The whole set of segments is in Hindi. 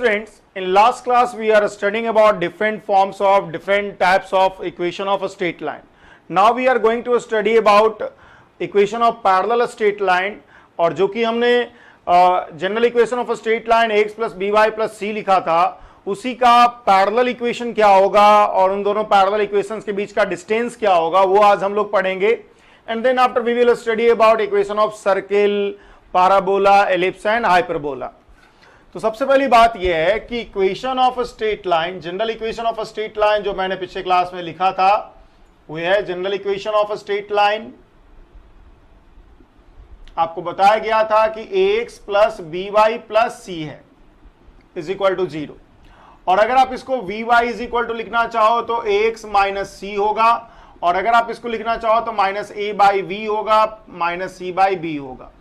students, in last class we are studying about different forms of different types of equation of a straight line. Now we are going to study about equation of parallel straight line, और जो कि हमने general equation of straight line x plus b y plus c लिखा था, उसी का पैरेलल इक्वेशन क्या होगा और उन दोनों पैरेलल इक्वेशंस के बीच का डिस्टेंस क्या होगा वो आज हम लोग पढ़ेंगे. And then after we will study about equation of circle, parabola, ellipse and hyperbola. तो सबसे पहली बात यह है कि equation of straight line, general equation of straight line जो मैंने पिछले क्लास में लिखा था वो है general equation of straight line. आपको बताया गया था कि ax plus b y plus c है इज इक्वल टू 0, और अगर आप इसको vy इज इक्वल टू लिखना चाहो तो ax माइनस सी होगा, और अगर आप इसको लिखना चाहो तो माइनस a बाई वी होगा, माइनस सी बाई बी होगा.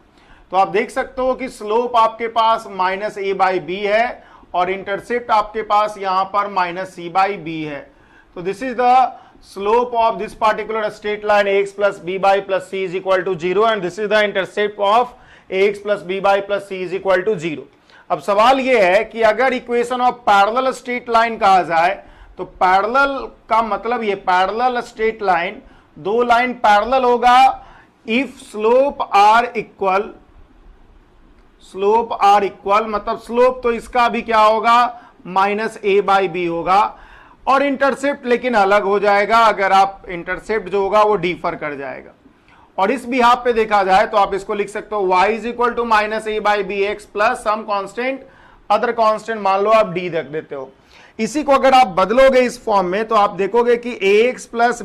तो आप देख सकते हो कि स्लोप आपके पास माइनस a बाई बी है और इंटरसेप्ट आपके पास यहां पर माइनस सी बाई बी है. तो this is the slope of this particular straight line ax plus b by plus c is equal to 0 and this is the intercept of ax plus b by plus c is equal to 0. अब सवाल यह है कि अगर equation of parallel straight line कहा जाए तो पैरेलल का मतलब ये पैरेलल स्ट्रेट लाइन, दो लाइन पैरेलल होगा if slope are equal. Slope are equal मतलब स्लोप तो इसका भी क्या होगा, माइनस ए बाई बी होगा, और इंटरसेप्ट लेकिन अलग हो जाएगा. अगर आप इंटरसेप्ट जो होगा वो डिफर कर जाएगा. और इस बिहाफ पे देखा जाए तो आप इसको लिख सकते हो y is equal to minus a by b x plus some constant, other constant मान लो आप d रख देते हो. इसी को अगर आप बदलोगे इस फॉर्म में तो आप देखोगे कि ax प्लस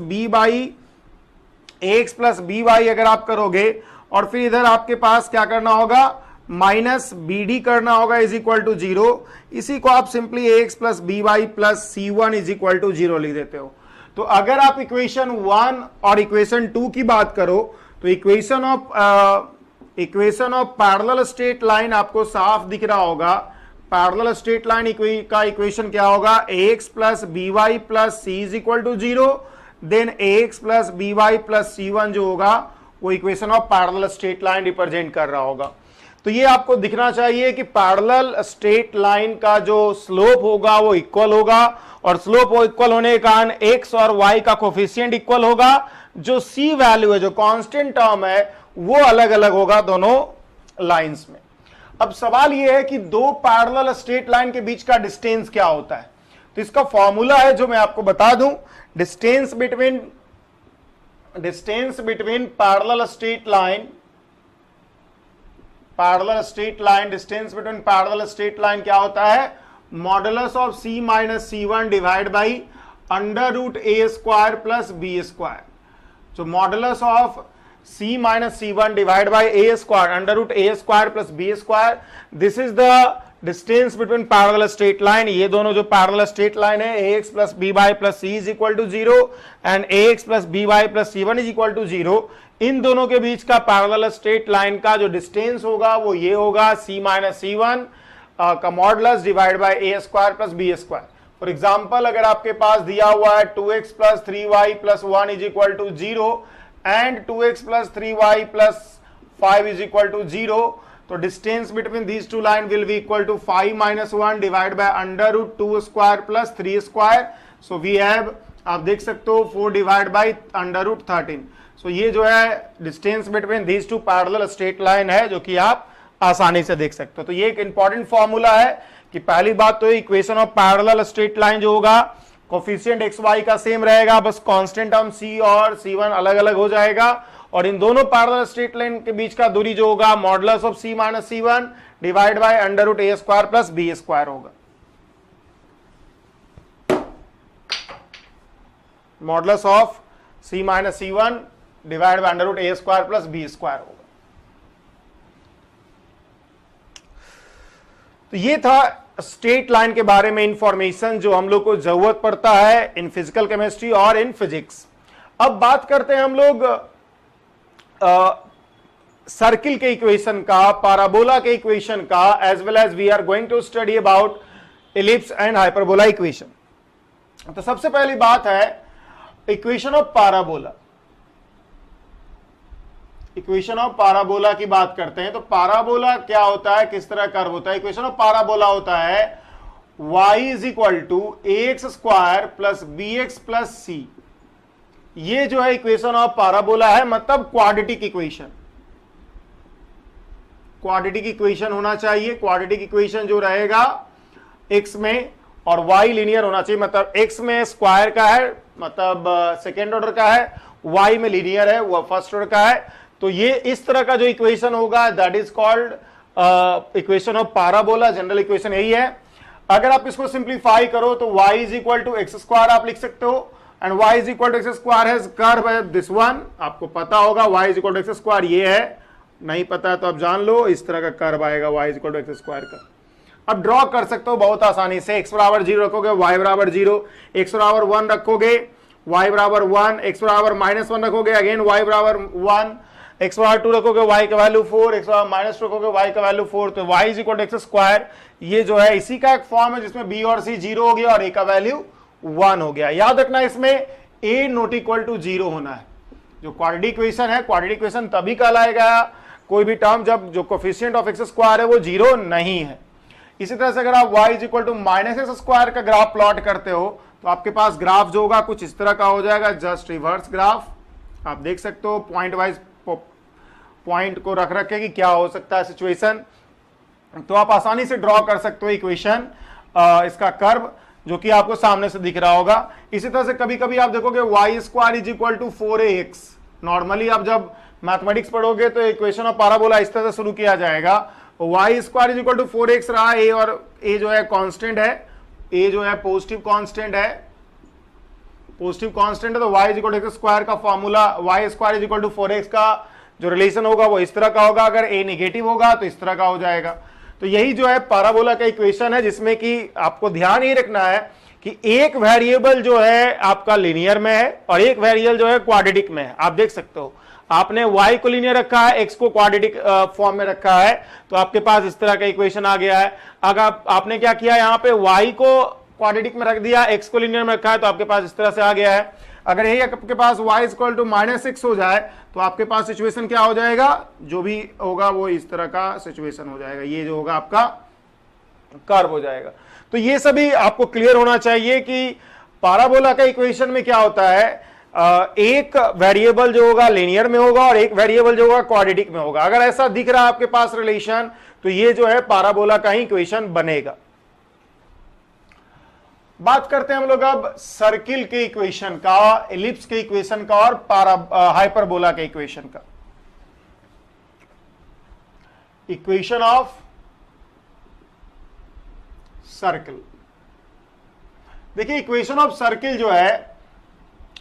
बी वाई अगर आप करोगे और फिर इधर आपके पास क्या करना होगा, माइनस बी डी करना होगा इज इक्वल टू 0. इसी को आप simply x plus b y plus c one is equal to 0 लिख देते हो. तो अगर आप इक्वेशन 1 और इक्वेशन 2 की बात करो तो equation of parallel straight line आपको साफ दिख रहा होगा. पैरेलल स्ट्रेट लाइन का इक्वेशन क्या होगा, x plus b y plus c is equal to 0, then x plus b y plus c one जो होगा वो equation of parallel straight line represent कर रहा होगा. तो ये आपको दिखना चाहिए कि पैरेलल स्ट्रेट लाइन का जो स्लोप होगा वो इक्वल होगा, और स्लोप वो इक्वल होने के कारण एक्स और वाई का कोफिशिएंट इक्वल होगा. जो सी वैल्यू है, जो कांस्टेंट टर्म है, वो अलग अलग होगा दोनों लाइंस में. अब सवाल ये है कि दो पैरेलल स्ट्रेट लाइन के बीच का डिस्टेंस क्या होता है. तो इसका फॉर्मूला है जो मैं आपको बता दूं, distance between parallel straight line, distance between parallel straight line क्या होता है, modulus of c minus c one divide by under root a square plus b square. तो modulus of c minus c one divide by a square under root a square plus b square, this is the distance between parallel straight line. ये दोनों जो पैरेलल स्ट्रेट लाइन है, a x plus b y plus c is equal to 0 and a x plus b y plus c one is equal to 0. इन दोनों के बीच का पैरेलल स्ट्रेट लाइन का जो डिस्टेंस होगा वो ये होगा, सी माइनस सी वन का modulus divide by a square plus b square. For example अगर आपके पास दिया हुआ है 2x plus 3y plus 1 is equal to 0 and 2x plus 3y plus 5 is equal to 0, तो distance between these two line will be equal to 5 minus 1 divide by under root 2 square plus 3 square. So we have, आप देख सकते हो 4 डिवाइड बाय अंडर रूट 13. सो ये जो है distance between these to parallel straight line है, जो कि आप आसानी से देख सकते हो. तो ये एक इंपॉर्टेंट फॉर्मूला है कि पहली बात तो equation of parallel straight line जो होगा कोफिशिएंट एक्स वाई का सेम रहेगा, बस कांस्टेंट टर्म सी और सी वन अलग अलग हो जाएगा, और इन दोनों पैरेलल स्ट्रेट लाइन के बीच का दूरी जो होगा modulus of c minus c one divide by under root a square plus b square होगा. Modulus of c minus c one divide by under root a square plus b square होगा. तो ये था स्ट्रेट लाइन के बारे में इंफॉर्मेशन जो हम लोग को जरूरत पड़ता है इन फिजिकल केमिस्ट्री और इन फिजिक्स. अब बात करते हैं हम लोग सर्किल के इक्वेशन का, पैराबोला के इक्वेशन का, as well as we are going to study about ellipse and hyperbola equation. तो सबसे पहली बात है equation of parabola. Equation of parabola की बात करते हैं तो पैराबोला क्या होता है, किस तरह कर्व होता है. इक्वेशन ऑफ पैराबोला होता है y is equal to ax square plus bx plus c, ये जो है इक्वेशन ऑफ पैराबोला है, मतलब क्वाड्रेटिक इक्वेशन। क्वाड्रेटिक इक्वेशन होना चाहिए। क्वाड्रेटिक इक्वेशन जो रहेगा x में और y लीनियर होना चाहिए, मतलब x में स्क्वायर का है, मतलब सेकेंड ऑर्डर का है, y में लीनियर है, वह फर्स्ट ऑर्डर का है। तो ये इस तरह का जो इक्वेशन होगा that is called equation of parabola. General equation यही है। अगर आप इसको सिंप्लीफाई करो तो y is equal to x square आप लिख सकते हो, and y is equal to x square has curve है दिस वन, आपको पता होगा y is equal to x square ये है, नहीं पता है तो आप जान लो, इस तरह का कर्व आएगा y is equal to x square का। अब ड्रॉ कर सकते हो बहुत आसानी से, x बराबर 0 रखोगे y बराबर 0, x बराबर 1 रखोगे y बराबर 1, x बराबर -1 रखोगे अगेन y बराबर 1, x बराबर 2 रखोगे y का वैल्यू 4, x बराबर -2 रखोगे y का वैल्यू 4, तो y is equal to x square ये जो है इसी का एक फॉर्म है जिसमें b और c 0 हो गया और a का वैल्यू 1 हो गया। याद रखना इसमें a नॉट इक्वल टू 0 होना है। जो क्वाड्रेटिक इक्वेशन है, क्वाड्रेटिक इक्वेशन तभी कहलाएगा कोई भी टर्म जब जो कोफिशिएंट ऑफ एक्स स्क्वायर है वो 0 नहीं है। इसी तरह से अगर आप y is equal to -x square का ग्राफ प्लॉट करते हो तो आपके पास ग्राफ जो होगा कुछ इस तरह का हो जाएगा, जस्ट रिवर्स ग्राफ। आप देख सकते हो पॉइंट वाइज पॉइंट को रख के कि क्या हो सकता है सिचुएशन, तो आप आसानी से ड्रॉ कर सकते हो इक्वेशन इसका कर्व जो कि आपको सामने से दिख रहा होगा। इसी तरह से कभी कभी आप देखोगे y square is equal to 4ax। Normally आप जब मैथमेटिक्स पढ़ोगे तो इक्वेशन ऑफ पैराबोला इस तरह से शुरू किया जाएगा, y square is equal to 4x रहा, a और a जो है कांस्टेंट है, a जो है पॉजिटिव कांस्टेंट है, पॉजिटिव कांस्टेंट है, तो y is equal to x square का formula y square is equal to 4x का जो रिलेशन होगा वो इस तरह का होगा। अगर a नेगेटिव होगा तो इस तरह का हो जाएगा। तो यही जो है पैराबोला का इक्वेशन है जिसमें कि आपको ध्यान ये रखना है कि एक वेरिएबल जो है आपका लीनियर में है और एक वेरिएबल जो है क्वाड्रेटिक में है। आप देख सकते हो आपने y को लीनियर रखा है, x को क्वाड्रेटिक फॉर्म में रखा है, तो आपके पास इस तरह का इक्वेशन आ गया है। अगर आपने क्या किया यहाँ पे y को क्वाड्रेटिक में रख दिया, x को लीनियर में रखा है, तो आपके पास इस तरह से आ गया है। अगर यही आपके पास y इक्वल टू -6 हो जाए तो आपके पास सिचुएशन क्या हो जाएगा, जो भी होगा वो इस तरह का सिचुएशन हो जाएगा, ये जो होगा आपका कर्व हो जाएगा। तो ये सभी आपको क्लियर होना चाहिए कि पैराबोला का इक्वेशन में क्या होता है, एक वेरिएबल जो होगा लीनियर में होगा और एक वेरिएबल जो होगा क्वाड्रेटिक में होगा। अगर ऐसा दिख रहा है आपके पास रिलेशन तो ये जो है पैराबोला का ही इक्वेशन बनेगा। बात करते हैं हम लोग अब सर्किल के इक्वेशन का, एलिप्स के इक्वेशन का और हाइपरबोला के इक्वेशन का। इक्वेशन ऑफ सर्किल, देखिए इक्वेशन ऑफ सर्किल जो है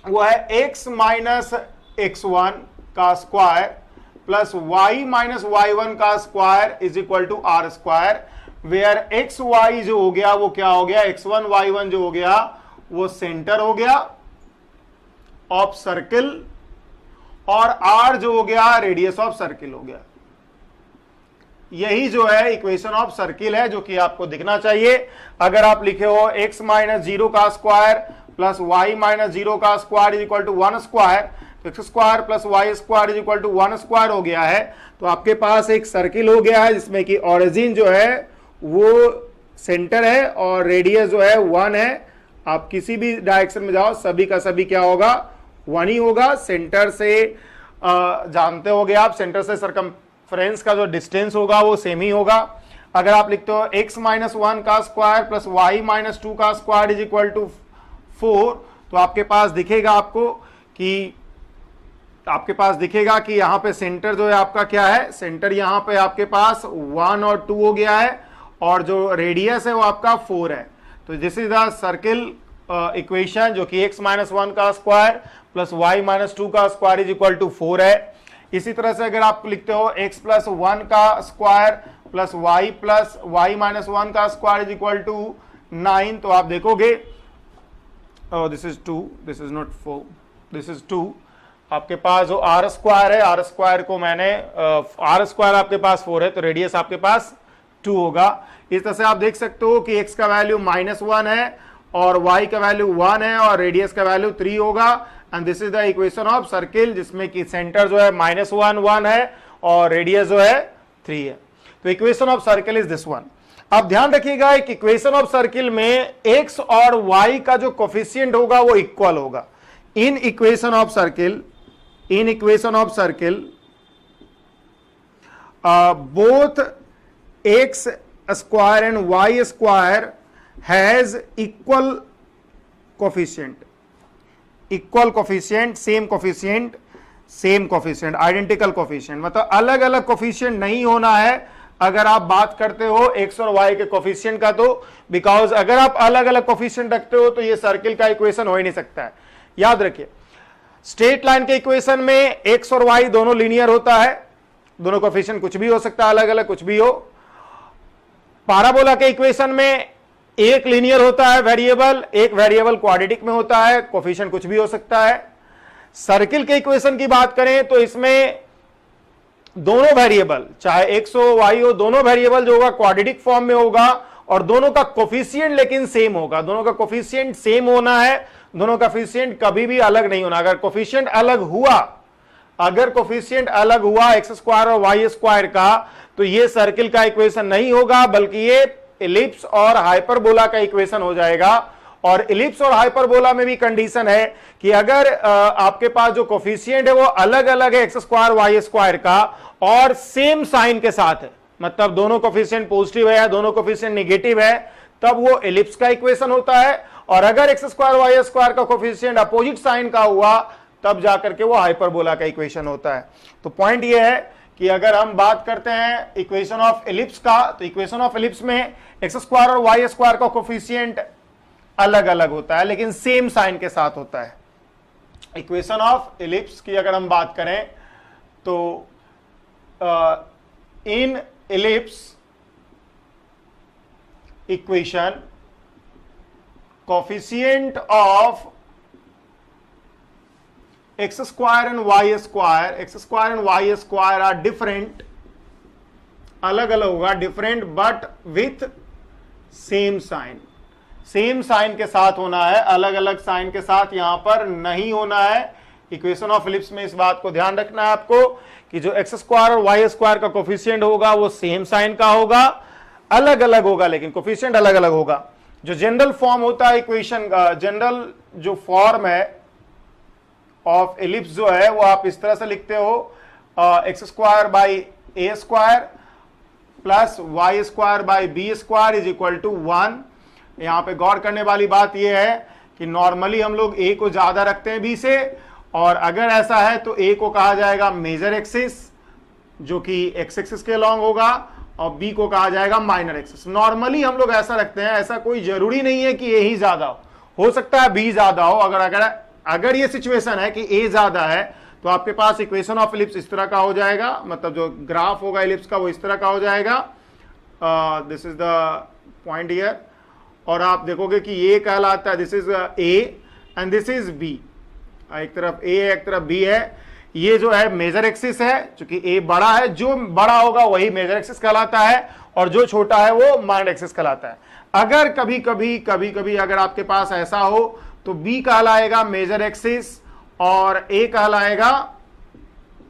वो है x माइनस x1 का square plus y minus y1 का square is equal to r square, where x y जो हो गया वो क्या हो गया, x1 y1 जो हो गया वो सेंटर हो गया ऑफ सर्किल और r जो हो गया रेडियस ऑफ सर्किल हो गया। यही जो है इक्वेशन ऑफ सर्किल है जो कि आपको दिखना चाहिए। अगर आप लिखे हो x माइनस 0 का स्क्वायर प्लस y माइनस 0 का square is equal to 1 square, तो x square plus y square is equal to 1 square हो गया है। तो आपके पास एक सर्किल हो गया है जिसमें कि ओरिजिन जो है वो सेंटर है और रेडियस जो है 1 है। आप किसी भी डायरेक्शन में जाओ सभी का सभी क्या होगा, 1 ही होगा। सेंटर से जानते होगे आप, सेंटर से सरकमफ्रेंस का जो डिस्टेंस होगा वो सेम ही होगा। अगर आप लिखते हो x माइनस 1 का स्क्वायर प्लस y माइनस 2 का स्क्वायर इज इक्वल टू 4, तो आपके पास दिखेगा कि यहाँ पे सेंटर जो है आपका क्या है, सेंटर यहाँ पे आपके पास 1 और 2 हो गया है और जो रेडियस है वो आपका 4 है। तो this is the circle equation जो कि x माइनस 1 का स्क्वायर प्लस y माइनस 2 का स्क्वायर इज इक्वल टू 4 है। इसी तरह से अगर आप लिखते हो x प्लस 1 का स्क्वायर प्लस y माइनस 1 का स्क्वायर इज इक्वल टू 9, तो आप देखोगे this is 2, this is not 4, this is 2। आपके पास जो आर स्क्वायर है, आर स्क्वायर को मैंने आर स्क्वायर आपके पास 4 है तो रेडियस आपके पास 2 होगा। इस तरह से आप देख सकते हो कि x का वैल्यू -1 है और y का वैल्यू 1 है और रेडियस का वैल्यू 3 होगा। And this is the equation of circle जिसमें कि सेंटर जो है -1 1 है और रेडियस जो है 3 है। तो equation of circle is this one. अब ध्यान रखिएगा, एक इक्वेशन ऑफ सर्किल में x और y का जो कोफिशिएंट होगा वो इक्वल होगा। In equation of circle both x square and y square has equal coefficient, same coefficient, identical coefficient, मतलब अलग अलग कोफिशिएंट नहीं होना है अगर आप बात करते हो x और y के कोफिशिएंट का, तो बिकॉज अगर आप अलग अलग कोफिशिएंट रखते हो तो ये सर्किल का इक्वेशन हो ही नहीं सकता है। याद रखिए, स्ट्रेट लाइन के इक्वेशन में x और y दोनों लीनियर होता है, दोनों कोफिशिएंट कुछ भी हो सकता है, अलग अलग कुछ भी हो। पैराबोला के इक्वेशन में एक लीनियर होता है वेरिएबल, एक वेरिएबल क्वाड्रेटिक में होता है, कोफिशिएंट कुछ भी हो सकता है। सर्किल के इक्वेशन की बात करें तो इसमें दोनों वेरिएबल, चाहे x हो y हो, दोनों वेरिएबल जो होगा क्वाड्रेटिक फॉर्म में होगा और दोनों का कोफिशिएंट लेकिन सेम होगा। दोनों का कोफिशिएंट सेम होना है, दोनों का कोफिशिएंट कभी भी अलग नहीं होना। अगर कोफिशिएंट अलग हुआ x स्क्वायर और y स्क्वायर का, तो ये सर्किल का इक्वेशन नहीं होगा, बल्कि ये इलिप्स और हाइपरबोला का इक्वेशन हो जाएगा। और इलिप्स और हाइपरबोला में भी कंडीशन है कि अगर आपके पास जो कोफिशिएंट है वो अलग अलग है x स्क्वायर y स्क्वायर का और सेम साइन के साथ है, मतलब दोनों कोफिशिएंट पॉजिटिव है या दोनों कोफिशिएंट नेगेटिव है, तब वो इलिप्स का इक्वेशन होता है। और अगर x स्क्वायर y स्क्वायर का कोफिशिएंट अपोजिट साइन का हुआ, तब जाकर के वो हाइपरबोला का इक्वेशन होता है। तो पॉइंट ये है कि अगर हम बात करते हैं इक्वेशन ऑफ इलिप्स का, तो इक्वेशन ऑफ इलिप्स में एक्स स्क्वायर और वाई स्क्वायर का कोफिशिएंट अलग अलग होता है लेकिन सेम साइन के साथ होता है। इक्वेशन ऑफ इलिप्स की अगर हम बात करें तो इन ellipse equation coefficient of x square and y square are different, अलग अलग होगा, different but with same sign, same sign के साथ होना है, अलग अलग साइन के साथ यहां पर नहीं होना है। इक्वेशन ऑफ इलिप्स में इस बात को ध्यान रखना है आपको कि जो एक्स स्क्वायर और वाई स्क्वायर का कोफिशिएंट होगा वो सेम साइन का होगा, अलग अलग होगा लेकिन कोफिशिएंट अलग अलग होगा। जो जनरल फॉर्म होता है इक्वेशन का, जनरल जो फॉर्म है ऑफ इलिप्स जो है वो आप इस तरह से लिखते हो, x square by a square plus y square by b square is equal to 1। यहां पे गौर करने वाली बात यह है कि नॉर्मली हम लोग ए को ज्यादा रखते हैं बी से, और अगर ऐसा है तो ए को कहा जाएगा मेजर एक्सिस जो कि एक्स एक्सिस के अलॉन्ग होगा, और बी को कहा जाएगा माइनर एक्सिस। नॉर्मली हम लोग ऐसा रखते हैं, ऐसा कोई जरूरी नहीं है कि ए ही ज्यादा हो सकता है बी ज्यादा हो। अगर ये सिचुएशन है कि ए ज्यादा है तो आपके पास इक्वेशन ऑफ इलिप्स इस तरह का हो जाएगा, मतलब जो ग्राफ होगा इलिप्स का वो इस तरह का हो जाएगा। This is the point here, और आप देखोगे कि ये कहलाता है, this is a and this is b, एक तरफ ए है एक तरफ बी है। ये जो है मेजर एक्सिस है, क्योंकि ए बड़ा है, जो बड़ा होगा वही मेजर एक्सिस कहलाता है और जो छोटा है वो माइनर एक्सिस कहलाता है। अगर कभी कभी अगर आपके पास ऐसा हो तो बी कहलाएगा मेजर एक्सिस और ए कहलाएगा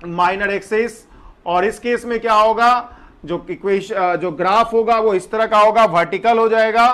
माइनर एक्सिस। और इस केस में क्या होगा, जो इक्वेशन जो ग्राफ होगा वो इस तरह का होगा, वर्टिकल हो जाएगा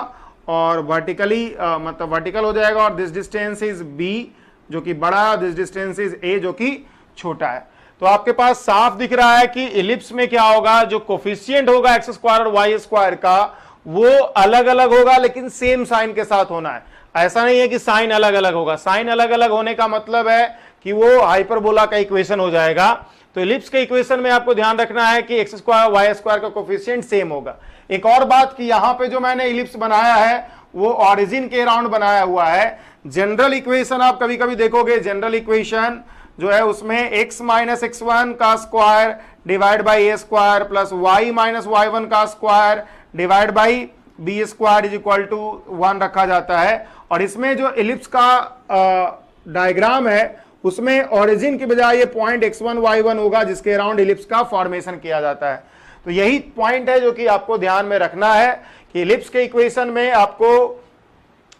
और वर्टिकली मतलब वर्टिकल हो जाएगा, और दिस डिस्टेंस इज बी जो कि बड़ा है, दिस डिस्टेंस इज ए जो कि छोटा है। तो आपके पास साफ दिख रहा है कि इलिप्स में क्या होगा, जो कोफिशिएंट होगा एक्स स्क्वायर और वाई स्क्वायर का वो अलग अलग होगा लेकिन सेम साइन के साथ होना है। ऐसा नहीं है कि साइन अलग अलग होगा, साइन अलग अलग होने का मतलब है कि वो हाइपरबोला का इक्वेशन हो जाएगा। तो इलिप्स के इक्वेशन में आपको ध्यान रखना है कि एक्स स्क्वायर वाई स्क्वायर का कोफिशिएंट सेम होगा। एक और बात कि यहां पे जो मैंने इलिप्स बनाया है वो ऑरिजिन के अराउंड बनाया हुआ है। जनरल इक्वेशन आप कभी कभी देखोगे, जनरल इक्वेशन जो है उसमें x माइनस x1 का square divide by a square plus y minus y1 का square divide by b square is equal to 1 रखा जाता है। और इसमें जो इलिप्स का डायग्राम है उसमें ओरिजिन की बजाय ये पॉइंट x1 y1 होगा जिसके अराउंड इलिप्स का फॉर्मेशन किया जाता है। तो यही पॉइंट है जो कि आपको ध्यान में रखना है कि इलिप्स के इक्वेशन में आपको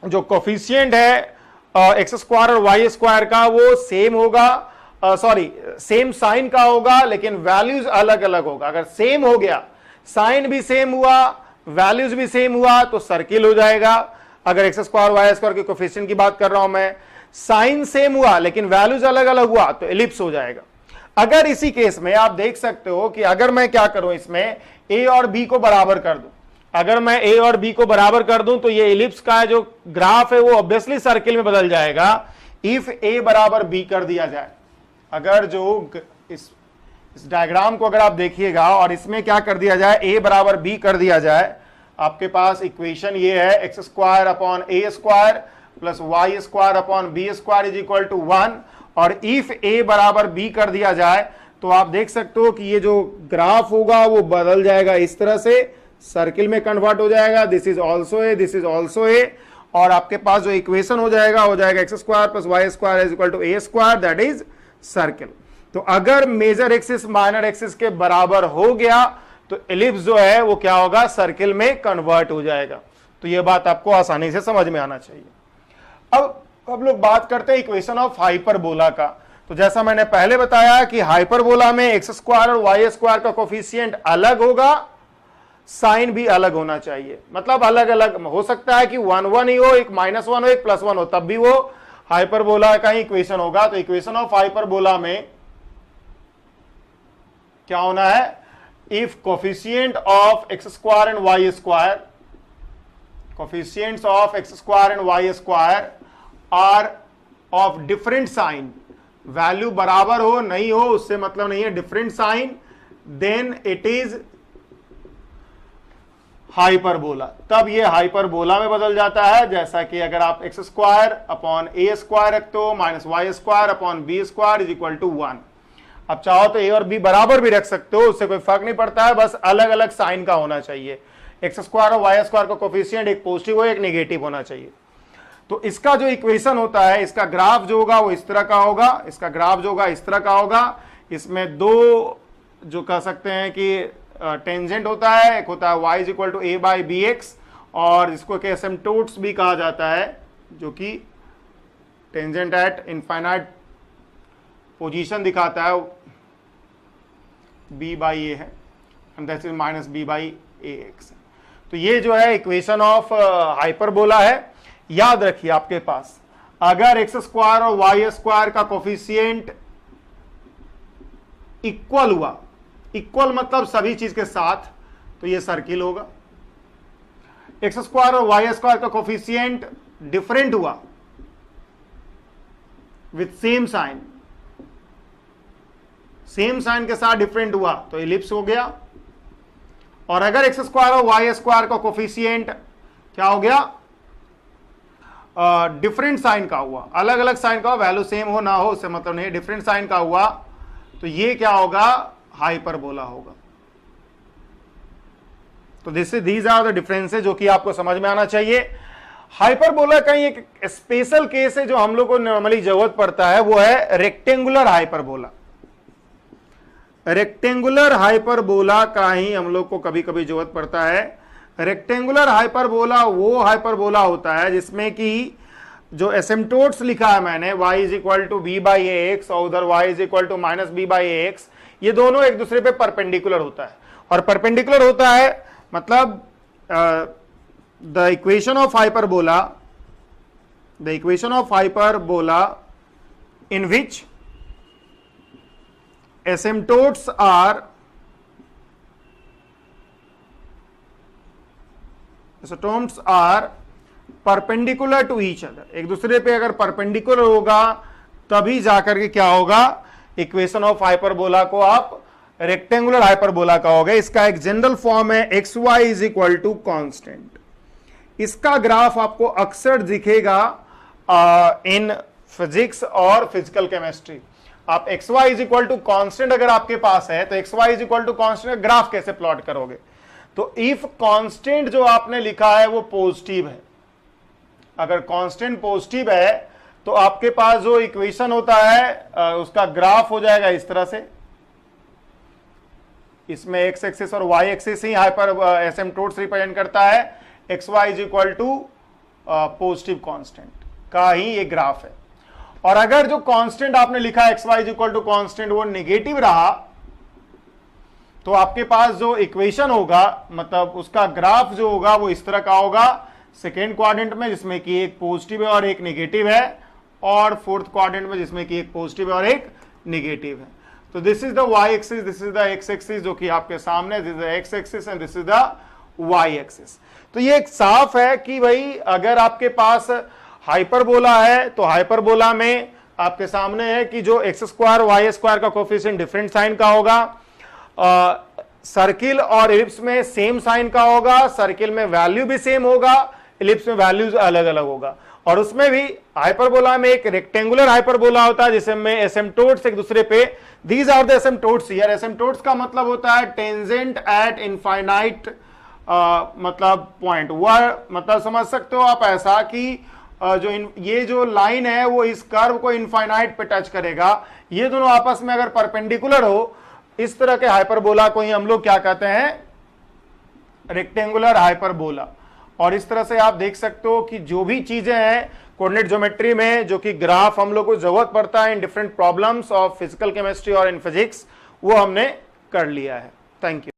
जो कोफिशिएंट है एक्स स्क्वायर और वाई स्क्वायर का वो सेम होगा, सेम साइन का होगा लेकिन वैल्यूज अलग अलग होगा। अगर सेम हो गया, साइन भी सेम हुआ, वैल्यूज भी सेम हुआ तो सर्किल हो जाएगा। अगर एक्स स्क्वायर वाई स्क्वायर के कोफिशिएंट की बात कर रहा हूं मैं, साइन सेम हुआ लेकिन वैल्यूज अलग अलग हुआ तो एलिप्स हो जाएगा। अगर इसी केस में आप देख सकते हो कि अगर मैं क्या करूं, इसमें ए और बी को बराबर कर दूं, अगर मैं ए और बी को बराबर कर दूं तो ये एलिप्स का जो ग्राफ है वो ऑब्वियसली सर्किल में बदल जाएगा इफ ए बराबर बी कर दिया जाए। अगर जो इस डायग्राम को अगर आप देखिएगा और इसमें क्या कर दिया जाए, ए बराबर बी कर दिया जाए, आपके पास इक्वेशन ये है x square upon a square plus y square upon b square is equal to 1। और इफ ए बराबर बी कर दिया जाए तो आप देख सकते हो कि ये जो ग्राफ होगा वो बदल जाएगा, इस तरह से सर्किल में कन्वर्ट हो जाएगा। This is also a, this is also a, और आपके पास जो इक्वेशन हो जाएगा x square plus y square is equal to a square, that is circle. तो अगर मेजर एक्सिस माइनर एक्सिस के बराबर हो गया तो एलिप्स जो है वो क्या होगा, सर्किल में कन्वर्ट हो जाएगा। तो ये बात आपको आसानी से समझ में आना चाहिए। अब लोग बात करते हैं इक्वेशन ऑफ हाइपरबोला का। तो जैसा मैंने पहले बताया कि हाइपरबोला में एक्स स्क्वायर और वाई स्क्वायर का कोफिशिएंट अलग होगा, साइन भी अलग होना चाहिए, मतलब अलग अलग हो सकता है कि 1 1 ही हो, एक -1 हो, एक +1 हो, तब भी वो हाइपरबोला का ही इक्वेशन होगा। तो इक्वेशन ऑफ हाइपरबोला में क्या होना है, if coefficient of x square and y square, coefficients of x square and y square are of different sign, value बराबर हो नहीं हो उससे मतलब नहीं है, different sign, then it is hyperbola. तब ये हाइपरबोला में बदल जाता है। जैसा कि अगर आप x square upon a square रखते हो minus y square upon b square is equal to 1। अब चाहो तो ए और बी बराबर भी रख सकते हो, उससे कोई फर्क नहीं पड़ता है, बस अलग अलग साइन का होना चाहिए। एक्स स्क्वायर और वाई स्क्वायर का कोफिशिएंट एक पॉजिटिव हो एक नेगेटिव होना चाहिए। तो इसका जो इक्वेशन होता है, इसका ग्राफ जो होगा वो इस तरह का होगा, इसका ग्राफ जो होगा इस तरह का होगा। इसमें दो जो कह सकते हैं कि टेंजेंट होता है, एक होता है y is equal to a by b x, और इसको के एसिम्पटोट्स भी कहा जाता है, जो कि टेंजेंट एट इनफाइनाइट पोजीशन दिखाता है, b बाई ए है, and that is minus b by a x. तो ये जो है इक्वेशन ऑफ हाइपरबोला है। याद रखिए आपके पास अगर एक्स स्क्वायर और वाई स्क्वायर का कोफिशिएंट इक्वल हुआ, इक्वल मतलब सभी चीज के साथ, तो ये सर्किल होगा। एक्स स्क्वायर और वाई स्क्वायर का कोफिशिएंट डिफरेंट हुआ with same sign, same sign के साथ डिफरेंट हुआ तो इलिप्स हो गया। और अगर एक्स स्क्वायर और वाई स्क्वायर का कोफिशिएंट क्या हो गया, डिफरेंट साइन का हुआ, अलग अलग साइन का, वैल्यू सेम हो ना हो उससे मतलब नहीं, डिफरेंट साइन का हुआ, तो ये क्या होगा, हाइपरबोला होगा। तो दीज आर द डिफरेंसेस जो कि आपको समझ में आना चाहिए। हाइपरबोला का एक स्पेशल केस है जो हम लोग को नॉर्मली जरूरत पड़ता है, वो है रेक्टेंगुलर हाइपरबोला। रेक्टेंगुलर हाइपरबोला का ही हम लोग को कभी कभी जरूरत पड़ता है। रेक्टेंगुलर हाइपरबोला वो हाइपरबोला होता है जिसमें कि जो एसिम्पटोट्स लिखा है मैंने, y is equal to b by a x और उधर y is equal to minus b by a x, ये दोनों एक दूसरे पे परपेंडिकुलर होता है। और परपेंडिकुलर होता है मतलब the equation of hyperbola in which asymptotes are perpendicular to each other, एक दूसरे पे अगर परपेंडिकुलर होगा तभी जाकर के क्या होगा, इक्वेशन ऑफ हाइपरबोला को आप रेक्टेंगुलर हाइपरबोला का होगा। इसका एक जनरल फॉर्म है x y is equal to constant. इसका ग्राफ आपको अक्सर दिखेगा इन फिजिक्स और फिजिकल केमिस्ट्री। आप x y is equal to constant अगर आपके पास है तो x y is equal to constant graph कैसे प्लॉट करोगे, तो इफ कांस्टेंट जो आपने लिखा है वो पॉजिटिव है, अगर कांस्टेंट पॉजिटिव है तो आपके पास जो इक्वेशन होता है उसका ग्राफ हो जाएगा इस तरह से। इसमें एक्स एक्सिस और वाई एक्सिस ही हाइपर एसिम्पटोट्स रिप्रेजेंट करता है। X y is equal to positive constant का ही ये ग्राफ है। और अगर जो कांस्टेंट आपने लिखा x y is equal to constant वो नेगेटिव रहा, तो आपके पास जो इक्वेशन होगा, मतलब उसका ग्राफ जो होगा वो इस तरह का होगा, सेकेंड क्वाड्रेंट में जिसमें कि एक पॉजिटिव है और एक नेगेटिव है, और फोर्थ क्वाड्रेंट में जिसमें कि एक पॉजिटिव है और एक नेगेटिव है। तो this is the y axis, this is the x axis जो कि आपके सामने, this is the x axis and this is the y axis. तो ये एक साफ है कि भाई अगर आपके पास हाइपरबोला है तो हाइपरबोला में आपके सामने है कि जो एक्स स्क्वायर वाई स्क्वायर का कोफिशिएंट डिफरेंट साइन का होगा, सर्किल और इलिप्स में सेम साइन का होगा, सर्किल में वैल्यू भी सेम होगा, इलिप्स में वैल्यूज अलग अलग होगा। और उसमें भी हाइपरबोला में एक रेक्टेंगुलर हाइपरबोला होता है जिसमें एसिम्पटोट्स एक दूसरे पे, दीज आर द एसिम्पटोट्स हियर। एसिम्पटोट्स का मतलब होता है टेंजेंट एट इनफाइनाइट मतलब पॉइंट, वह मतलब समझ सकते हो आप ऐसा कि ये जो लाइन है वो इस कर्व को इनफाइनाइट पे टच करेगा। ये दोनों आपस में अगर परपेंडिकुलर हो, इस तरह के हाइपरबोला को ही हम लोग क्या कहते हैं, रेक्टेंगुलर हाइपरबोला। और इस तरह से आप देख सकते हो कि जो भी चीजें हैं कोऑर्डिनेट ज्योमेट्री में, जो कि ग्राफ हम लोग को जरूरत पड़ता है in different problems of physical chemistry और इन फिजिक्स, वो हमने कर लिया है। Thank you.